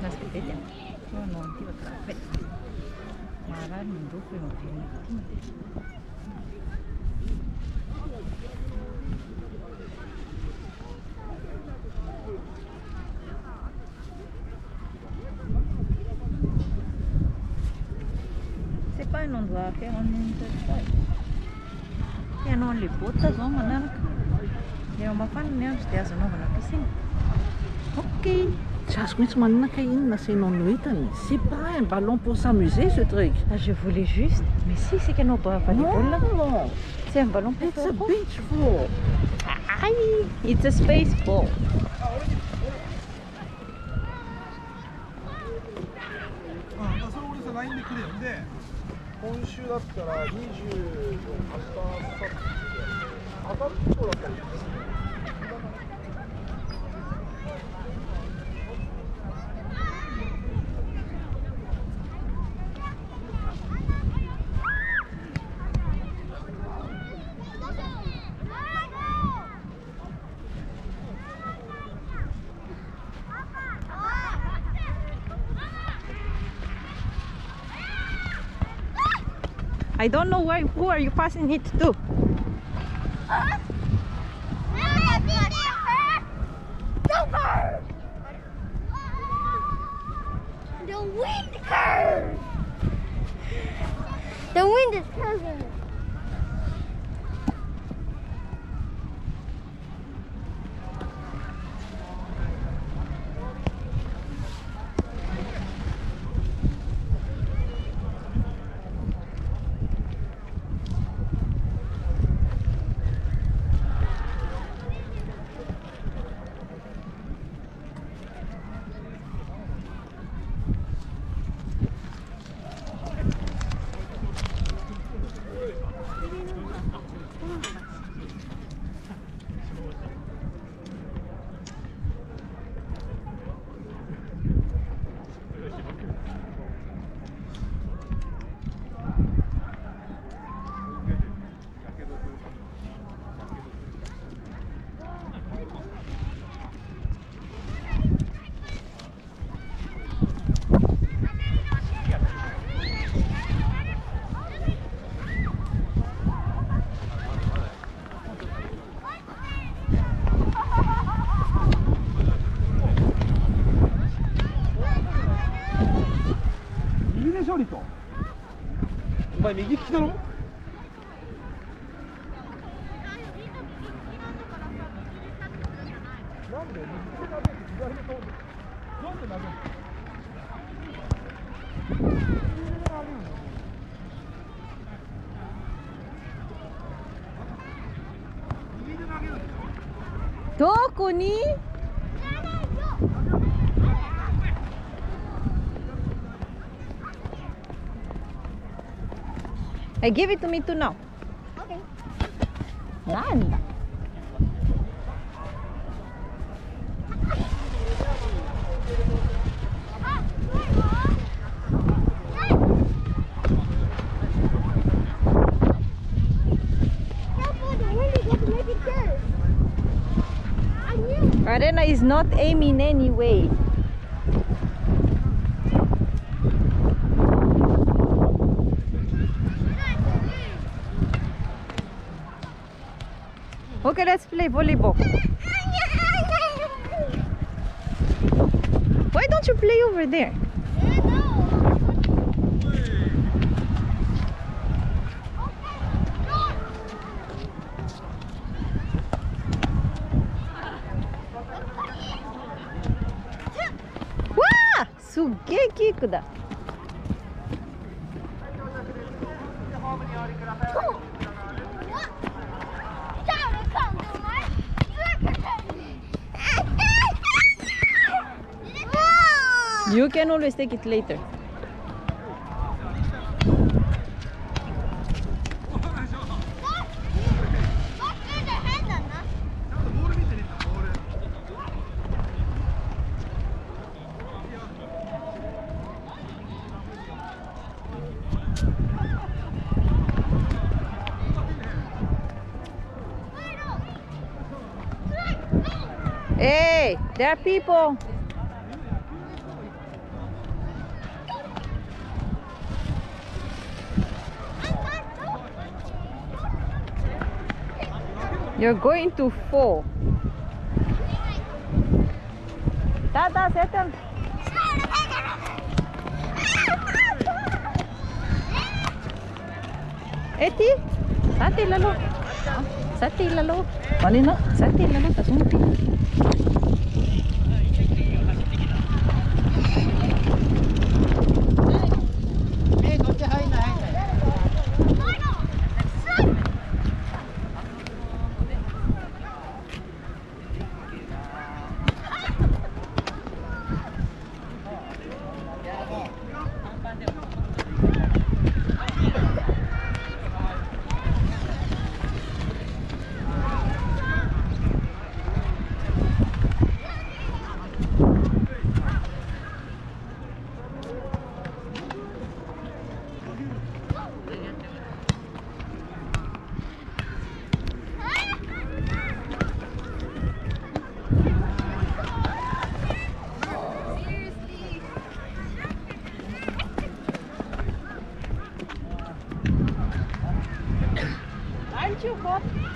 las que te llaman. No, tío, otra vez. Magar un grupo y un film. C'est pas un endroit à faire en une seule fois. E hanno le bottes zo manaraka. Eo mafana ny andro dia azo anaovana piscine. Ok. Tsy azoko mihitsy mananaka inona c'est non hitany. C'est pas un ballon pour s'amuser ce truc. Ah, je voulais juste. Mais si, c'est qu'elle n'a pas volleyball là. Non. C'est un ballon pour It's faire a quoi? beach ball. Aïe, it's a space ball. それ俺さ LINE でくれよで今週だったら20明日当たってそうだったり I don't know who are you passing it to? The wind curves. The wind is curving.お前右利きだろ？なんで右手投げて左手投げる？なんで投げるの？右手で投げるの？右で投げるんでしょ？どこに? Hey, give it to me too now. Okay. Nanda. Arena is not aiming anyway. Okay, let's play volleyball. Why don't you play over there? Wow! すっげえキックだ。You can always take it later. Hey, there are people. You're going to fall. Tata, settle. Eti, sati lalo. Sati lalo. Kanina, sati lalo. Tasunti. Aren't you hot?